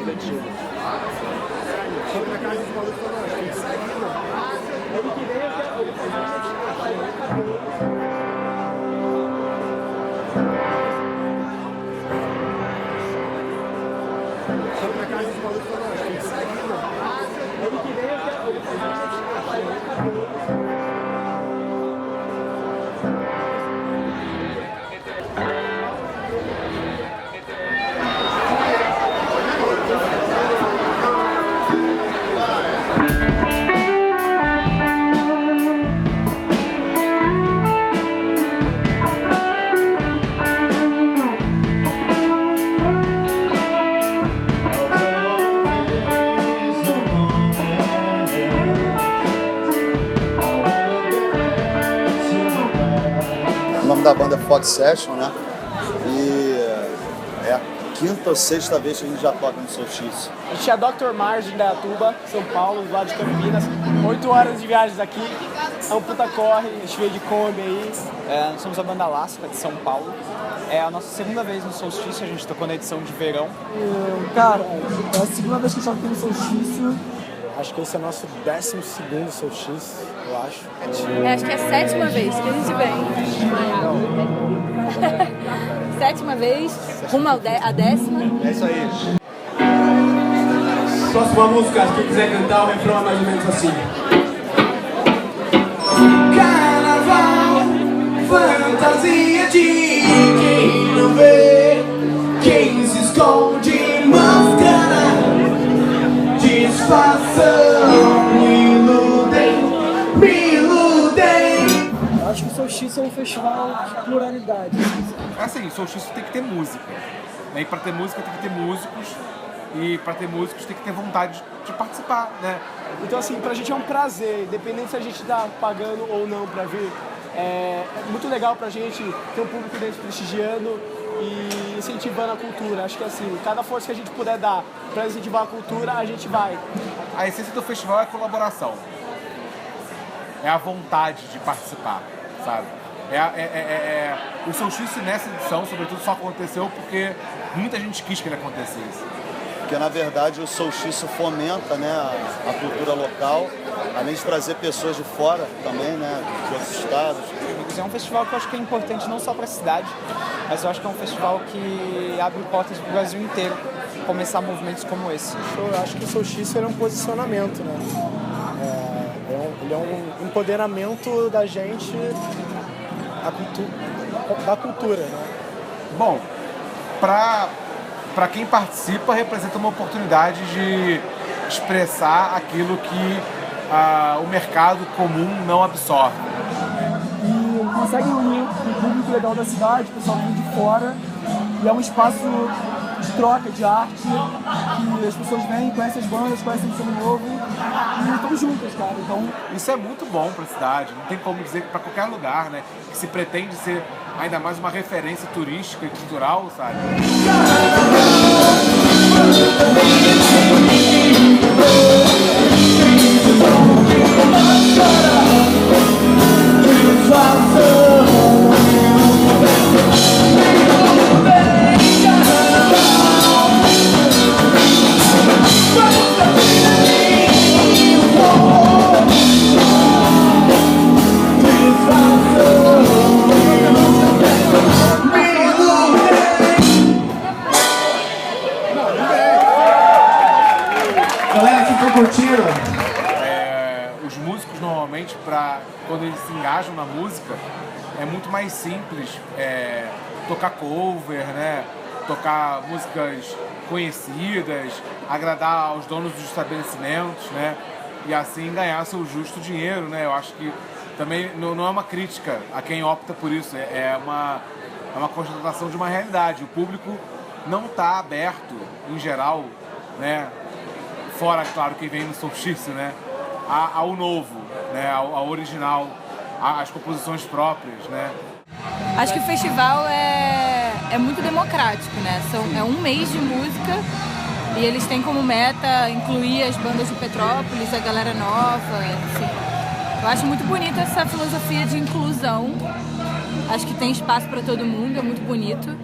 refletido. O nome da banda é Fog Session, né? E é a quinta ou sexta vez que a gente já toca no Solstício. A gente é Dr. Mars de Indaiatuba, São Paulo, do lado de Campinas. 8 horas de viagens aqui. É um puta corre, a gente veio de Kombi aí. Somos a banda Lasca de São Paulo. É a nossa segunda vez no Solstício, a gente tocou na edição de verão. Cara, é a segunda vez que a gente toca aqui no Solstício. Acho que esse é o nosso 12º Solstício, eu acho. Acho que é a 7ª vez que a gente vem. 7ª vez, rumo a 10ª. É isso aí. Próxima música, se tu quiser cantar, o refrão é mais ou menos assim. Carnaval, fantasia de quem não vê, quem se esconde, máscara, disfarçam, me iludem. Acho que o Solstício é um festival de pluralidade. Assim, o Solstício tem que ter música. Né? E para ter música tem que ter músicos. E para ter músicos tem que ter vontade de participar, né? Então, assim, pra gente é um prazer, independente se a gente tá pagando ou não pra vir. É muito legal pra gente ter um público dentro prestigiando e incentivando a cultura. Acho que, assim, cada força que a gente puder dar pra incentivar a cultura, a gente vai. A essência do festival é a colaboração. É a vontade de participar, sabe? O Solstício nessa edição, sobretudo, só aconteceu porque muita gente quis que ele acontecesse. Porque, na verdade, o Solstício fomenta, né, a cultura local, além de trazer pessoas de fora também, né, de outros estados. É um festival que eu acho que é importante não só para a cidade, mas eu acho que é um festival que abre portas para o Brasil inteiro começar movimentos como esse. Eu acho que o Solstício é um posicionamento, né? Ele é um empoderamento da gente, da cultura, né? Bom, para quem participa, representa uma oportunidade de expressar aquilo que o mercado comum não absorve. E consegue unir o público legal da cidade, o pessoal que vem de fora, e é um espaço de troca de arte, que as pessoas vêm, conhecem as bandas, conhecem o som novo, e estão juntas, cara. Então, isso é muito bom para a cidade, não tem como dizer que para qualquer lugar, né, que se pretende ser ainda mais uma referência turística e cultural, sabe? Galera que estão curtindo. Os músicos normalmente, quando eles se engajam na música, é muito mais simples tocar cover, né? Tocar músicas conhecidas, agradar aos donos dos estabelecimentos, né? E assim ganhar seu justo dinheiro, né? Eu acho que também não é uma crítica a quem opta por isso, é uma constatação de uma realidade. O público não está aberto, em geral, né? Fora, claro, quem vem no Solstício, né? Ao novo, né? Ao original, às composições próprias, né? Acho que o festival é muito democrático, né? É um mês de música e eles têm como meta incluir as bandas de Petrópolis, a galera nova, enfim. Eu acho muito bonita essa filosofia de inclusão. Acho que tem espaço para todo mundo, é muito bonito.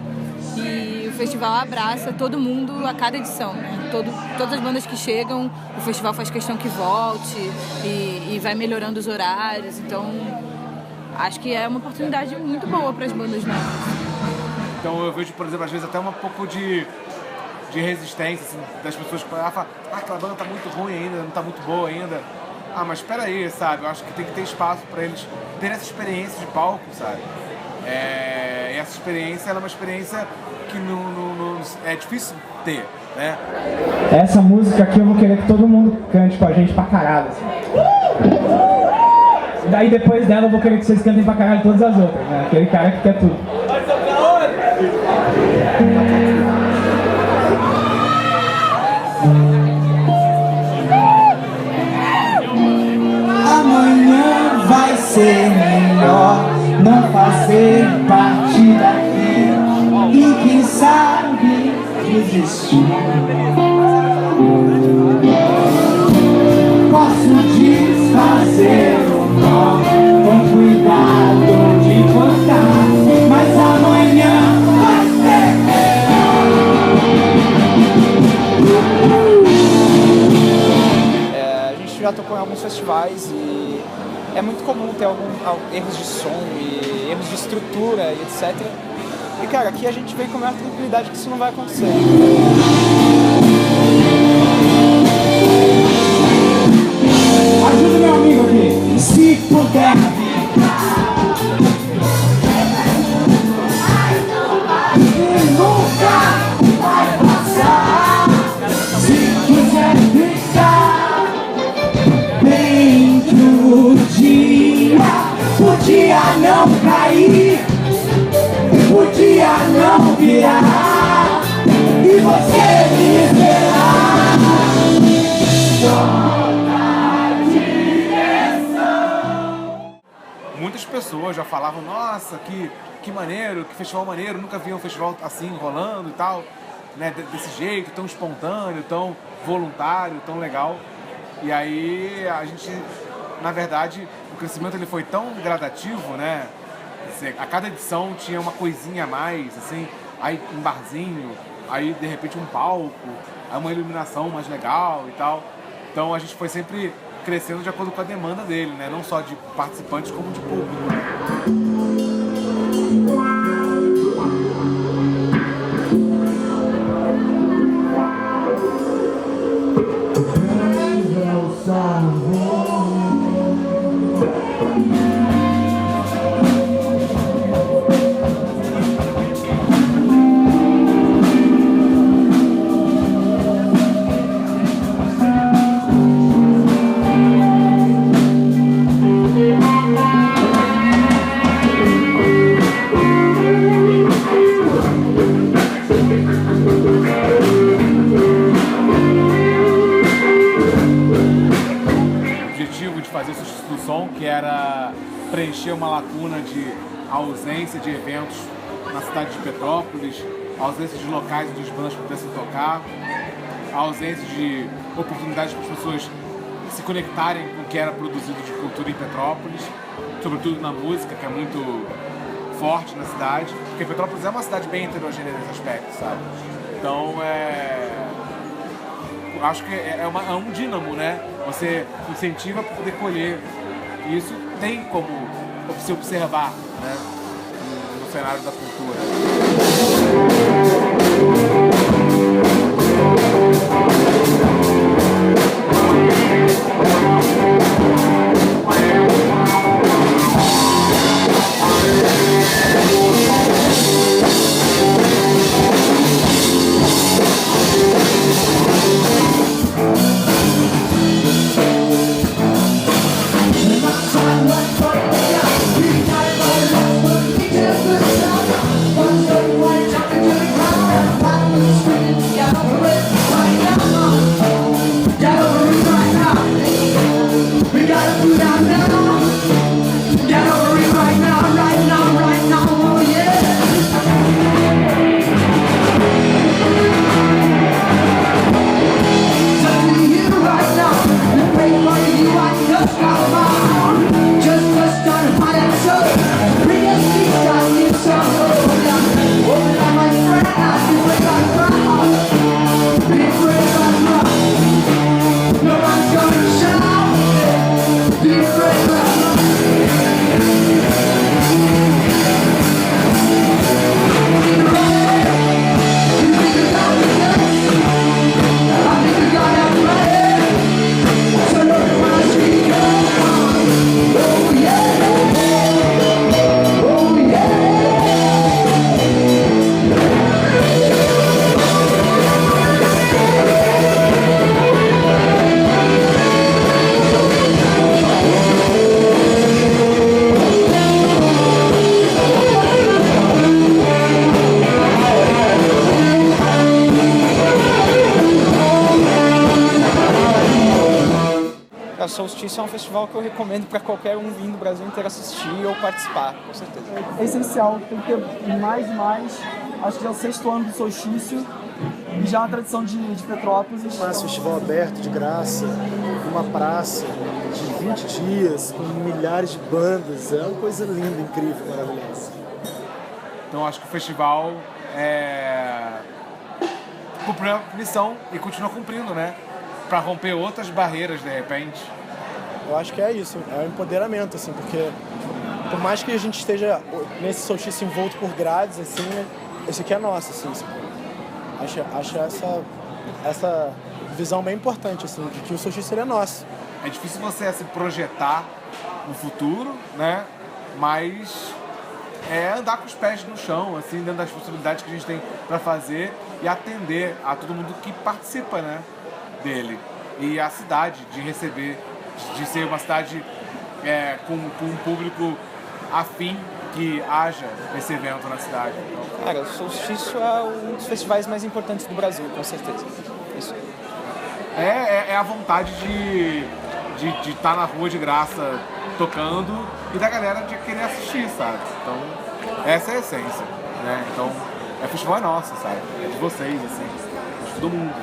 E o festival abraça todo mundo a cada edição, né? Todas as bandas que chegam, o festival faz questão que volte e vai melhorando os horários. Então, acho que é uma oportunidade muito boa para as bandas novas. Então eu vejo, por exemplo, às vezes até um pouco de resistência, assim, das pessoas que falam, aquela banda tá muito ruim ainda, não tá muito boa ainda. Mas espera aí, sabe? Eu acho que tem que ter espaço para eles terem essa experiência de palco, sabe? E essa experiência, ela é uma experiência que é difícil ter, né? Essa música aqui eu vou querer que todo mundo cante com a gente pra caralho, assim. E daí depois dela eu vou querer que vocês cantem pra caralho todas as outras, né? Aquele cara que quer tudo. Amanhã vai ser melhor não fazer parte daqui. E quem sabe desistir. Posso desfazer o nó com cuidado de cortar, mas amanhã vai ser A gente já tocou em alguns festivais e é muito comum ter erros de som e erros de estrutura e etc. E cara, aqui a gente vem com a maior tranquilidade que isso não vai acontecer. Ajuda meu amigo aqui. Se puder. E nunca vai passar. Se quiser brincar dentro do dia, podia não cair, podia não virar e você me esperar. Muitas pessoas já falavam, nossa, que maneiro, que festival maneiro, nunca vi um festival assim rolando e tal, né, desse jeito, tão espontâneo, tão voluntário, tão legal. E aí a gente, na verdade, o crescimento ele foi tão gradativo, né? A cada edição tinha uma coisinha a mais, assim, aí um barzinho, aí de repente um palco, aí uma iluminação mais legal e tal. Então a gente foi sempre crescendo de acordo com a demanda dele, né? Não só de participantes como de público. Que era preencher uma lacuna de ausência de eventos na cidade de Petrópolis, a ausência de locais onde as bandas pudessem tocar, a ausência de oportunidades para as pessoas se conectarem com o que era produzido de cultura em Petrópolis, sobretudo na música, que é muito forte na cidade, porque Petrópolis é uma cidade bem heterogênea nesse aspecto, sabe? Então, acho que é um dínamo, né? Você incentiva para poder colher. E isso tem como se observar, né, no cenário da cultura. Jumping to the ground. Cara, Solstício é um festival que eu recomendo para qualquer um vir do Brasil inteiro assistir ou participar, com certeza. É essencial, tem que ter mais e mais. Acho que já é o 6º ano do Solstício e já é uma tradição de Petrópolis. Mas festival aberto, de graça, uma praça de 20 dias, com milhares de bandas, é uma coisa linda, incrível, maravilhosa. Então acho que o festival cumpriu a missão e continua cumprindo, né? Para romper outras barreiras, de repente. Eu acho que é isso, é o empoderamento, assim, porque por mais que a gente esteja nesse solstício envolto por grades, assim, né, esse aqui é nosso, assim, acho essa visão bem importante, assim, de que o solstício ele é nosso. É difícil você assim, projetar no futuro, né? Mas andar com os pés no chão, assim, dentro das possibilidades que a gente tem para fazer e atender a todo mundo que participa, né? Dele. E a cidade, de receber, de ser uma cidade com um público afim que haja esse evento na cidade. Então, Cara, o Solstício é um dos festivais mais importantes do Brasil, com certeza. Isso. é a vontade de estar na rua de graça tocando e da galera de querer assistir, sabe? Então, essa é a essência, né? Então, o festival é nosso, sabe? É de vocês, assim, de todo mundo.